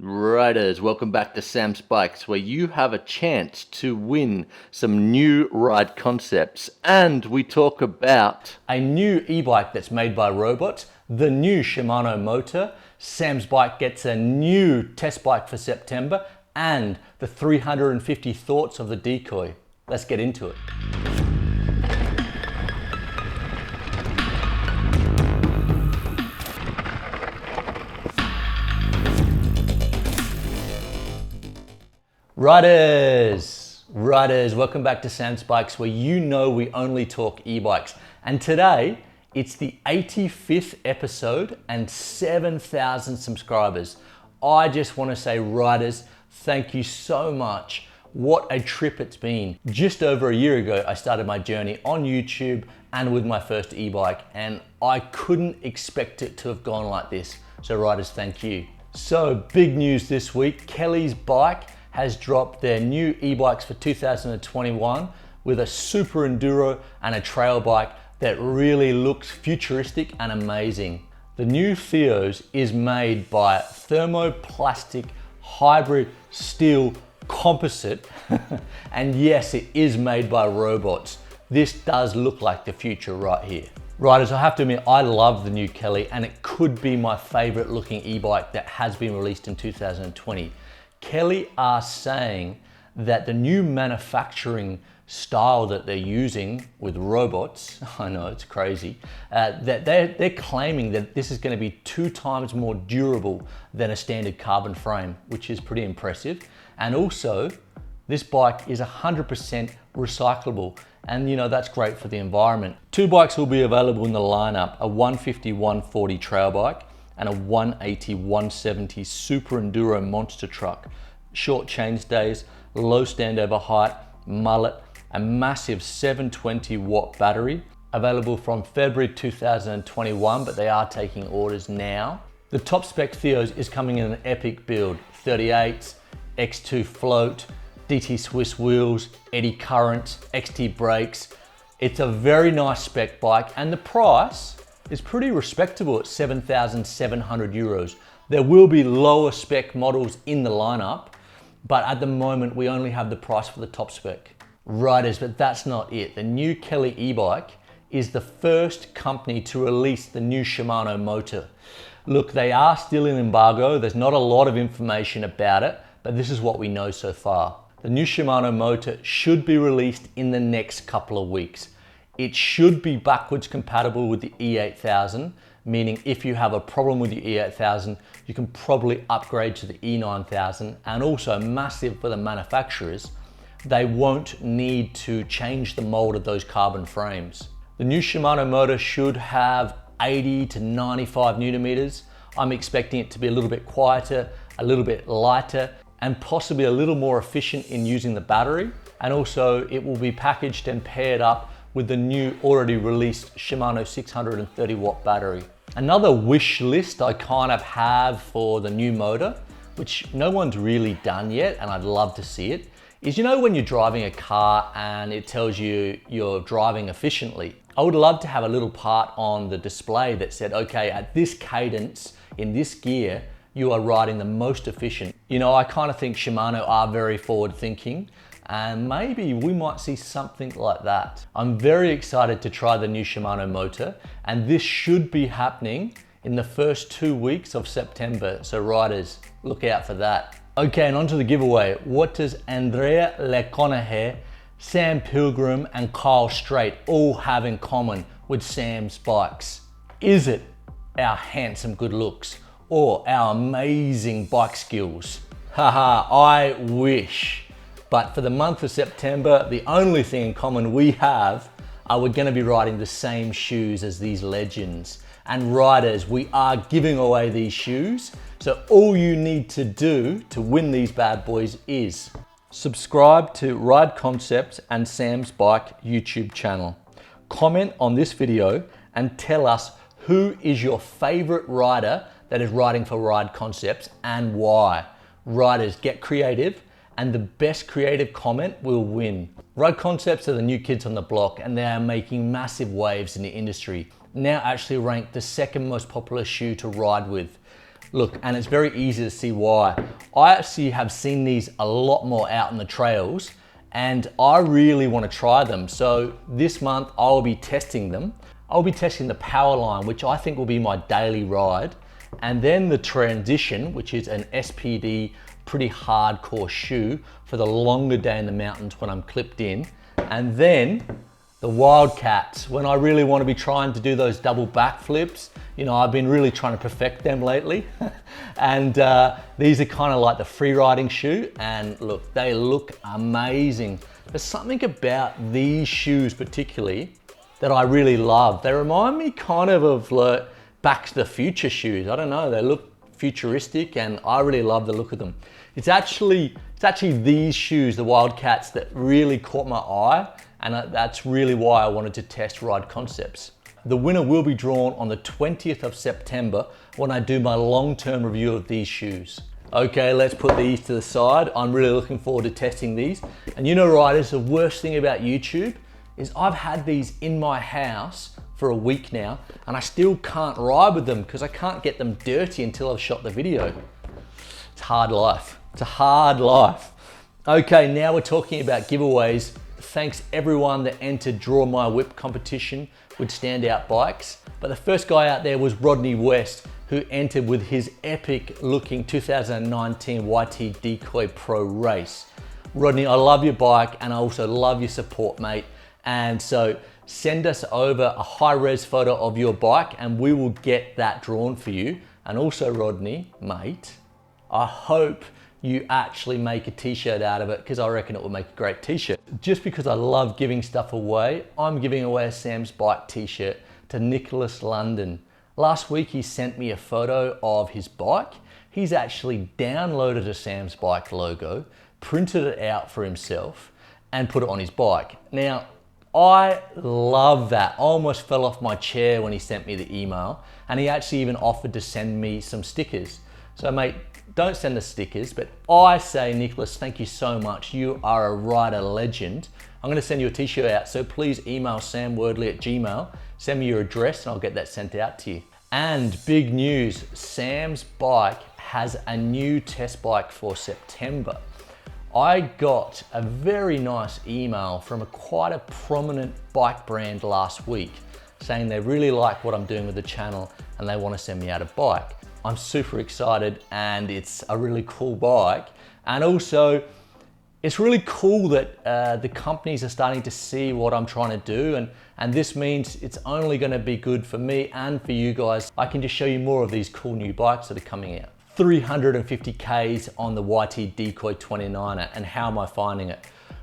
Riders, welcome back to Sam's Bikes, where you have a chance to win some new ride concepts. And we talk about a new e-bike that's made by robots, the new Shimano motor, Sam's Bike gets a new test bike for September, and the 350 thoughts of the decoy. Let's get into it. Riders, welcome back to Sam's Bikes, where you know we only talk e-bikes. And today, it's the 85th episode and 7,000 subscribers. I just want to say, riders, thank you so much. What a trip it's been. Just over a year ago, I started my journey on YouTube and with my first e-bike, and I couldn't expect it to have gone like this. So riders, thank you. So big news this week, Kelly's Bike has dropped their new e-bikes for 2021 with a super enduro and a trail bike that really looks futuristic and amazing. The new Theos is made by thermoplastic hybrid steel composite and yes, it is made by robots. This does look like the future right here. Riders, I have to admit, I love the new Kelly and it could be my favorite looking e-bike that has been released in 2020. Kelly are saying that the new manufacturing style that they're using with robots, I know it's crazy, that they're claiming that this is going to be 2 times more durable than a standard carbon frame, which is pretty impressive. And also, this bike is 100% recyclable, and you know that's great for the environment. 2 bikes will be available in the lineup, a 150/140 trail bike and a 180/170 super enduro monster truck. Short change days, low standover height, mullet, a massive 720 watt battery, available from February 2021, but they are taking orders now. The top spec Theos is coming in an epic build, 38s, X2 float, DT Swiss wheels, eddy currents, XT brakes. It's a very nice spec bike, and the price is pretty respectable at 7,700 euros. There will be lower spec models in the lineup, but at the moment we only have the price for the top spec. Riders, but that's not it. The new Kelly e-bike is the first company to release the new Shimano motor. Look, they are still in embargo. There's not a lot of information about it, but this is what we know so far. The new Shimano motor should be released in the next couple of weeks. It should be backwards compatible with the E8000, meaning if you have a problem with the E8000, you can probably upgrade to the E9000, and also massive for the manufacturers, they won't need to change the mold of those carbon frames. The new Shimano motor should have 80 to 95 Newton meters. I'm expecting it to be a little bit quieter, a little bit lighter, and possibly a little more efficient in using the battery. And also it will be packaged and paired up with the new already released Shimano 630 watt battery. Another wish list I kind of have for the new motor, which no one's really done yet, and I'd love to see it, is, you know, when you're driving a car and it tells you you're driving efficiently. I would love to have a little part on the display that said, okay, at this cadence, in this gear, you are riding the most efficient. You know, I kind of think Shimano are very forward thinking, and maybe we might see something like that. I'm very excited to try the new Shimano motor, and this should be happening in the first 2 weeks of September. So riders, look out for that. Okay, and onto the giveaway. What does Andrea LeConnacher, Sam Pilgrim, and Kyle Strait all have in common with Sam's Bikes? Is it our handsome good looks or our amazing bike skills? Haha, I wish. But for the month of September, the only thing in common we have are we're gonna be riding the same shoes as these legends. And riders, we are giving away these shoes. So all you need to do to win these bad boys is subscribe to Ride Concepts and Sam's Bike YouTube channel. Comment on this video and tell us who is your favorite rider that is riding for Ride Concepts and why. Riders, get creative, and the best creative comment will win. Ride Concepts are the new kids on the block, and they are making massive waves in the industry. Now actually ranked the 2nd most popular shoe to ride with. Look, and it's very easy to see why. I actually have seen these a lot more out in the trails, and I really want to try them. So this month I'll be testing them. I'll be testing the Powerline, which I think will be my daily ride, and then the Transition, which is an SPD pretty hardcore shoe for the longer day in the mountains when I'm clipped in, and then the Wildcats, when I really want to be trying to do those double backflips. You know, I've been really trying to perfect them lately. And these are kind of like the free riding shoe, and look, they look amazing. There's something about these shoes particularly that I really love. They remind me kind of like Back to the Future shoes. I don't know, they look futuristic and I really love the look of them. It's actually these shoes, the Wildcats, that really caught my eye, and that's really why I wanted to test Ride Concepts. The winner will be drawn on the 20th of September when I do my long-term review of these shoes. Okay, let's put these to the side. I'm really looking forward to testing these. And you know, riders, the worst thing about YouTube is I've had these in my house for a week now, and I still can't ride with them because I can't get them dirty until I've shot the video. It's hard life. It's a hard life. Okay, now we're talking about giveaways. Thanks everyone that entered Draw My Whip competition with standout bikes. But the first guy out there was Rodney West, who entered with his epic looking 2019 YT Decoy Pro race. Rodney, I love your bike and I also love your support, mate. And so send us over a high res photo of your bike and we will get that drawn for you. And also Rodney, mate, I hope you actually make a t-shirt out of it, because I reckon it will make a great t-shirt. Just because I love giving stuff away, I'm giving away a Sam's Bike t-shirt to Nicholas London. Last week he sent me a photo of his bike. He's actually downloaded a Sam's Bike logo, printed it out for himself and put it on his bike. Now, I love that. I almost fell off my chair when he sent me the email, and he actually even offered to send me some stickers. So mate, don't send the stickers, but I say, Nicholas, thank you so much. You are a rider legend. I'm gonna send you a t-shirt out, so please email samwordley@gmail, send me your address and I'll get that sent out to you. And big news, Sam's Bike has a new test bike for September. I got a very nice email from quite a prominent bike brand last week saying they really like what I'm doing with the channel and they want to send me out a bike. I'm super excited and it's a really cool bike. And also, it's really cool that the companies are starting to see what I'm trying to do, and this means it's only going to be good for me and for you guys. I can just show you more of these cool new bikes that are coming out. 350 Ks on the YT Decoy 29er, and how am I finding it?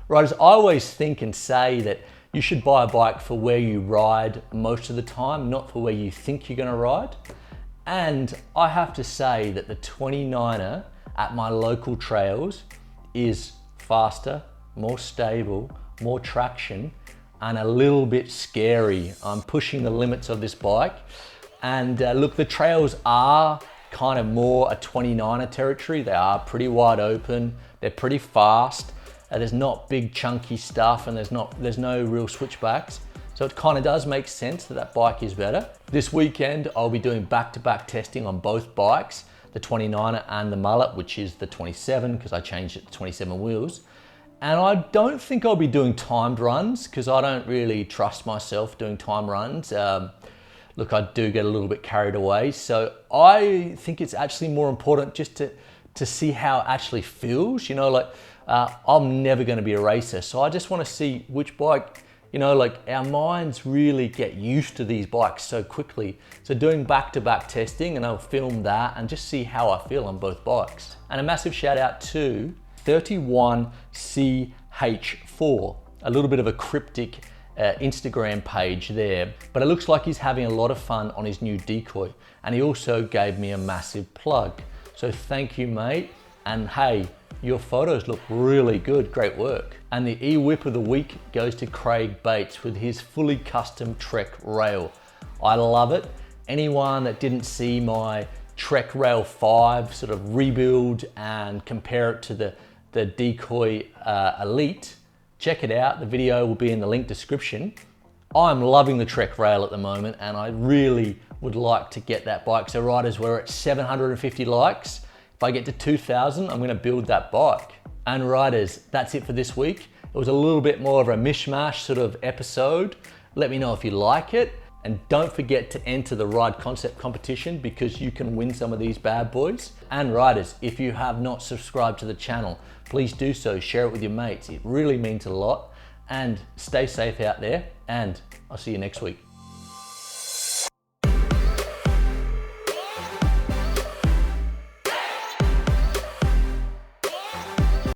Riders, I always think and say that you should buy a bike for where you ride most of the time, not for where you think you're going to ride. And I have to say that the 29er at my local trails is faster, more stable, more traction, and a little bit scary. I'm pushing the limits of this bike. And look, the trails are kind of more a 29er territory. They are pretty wide open, they're pretty fast, there's not big chunky stuff, and there's no real switchbacks. So it kind of does make sense that that bike is better. This weekend, I'll be doing back-to-back testing on both bikes, the 29er and the Mullet, which is the 27, because I changed it to 27 wheels. And I don't think I'll be doing timed runs, because I don't really trust myself doing time runs. Look, I do get a little bit carried away. So I think it's actually more important just to see how it actually feels. You know, like I'm never gonna be a racer. So I just wanna see which bike, you know, like our minds really get used to these bikes so quickly. So doing back-to-back testing, and I'll film that and just see how I feel on both bikes. And a massive shout out to 31CH4, a little bit of a cryptic Instagram page there, but it looks like he's having a lot of fun on his new Decoy, and he also gave me a massive plug. So thank you, mate, and hey, your photos look really good, great work. And the E-Whip of the week goes to Craig Bates with his fully custom Trek rail. I love it. Anyone that didn't see my Trek Rail 5 sort of rebuild and compare it to the Decoy Elite, check it out. The video will be in the link description. I'm loving the Trek Rail at the moment, and I really would like to get that bike. So riders, we're at 750 likes. If I get to 2,000, I'm gonna build that bike. And riders, that's it for this week. It was a little bit more of a mishmash sort of episode. Let me know if you like it. And don't forget to enter the ride concept competition because you can win some of these bad boys. And riders, if you have not subscribed to the channel, please do so. Share it with your mates. It really means a lot. And stay safe out there. And I'll see you next week.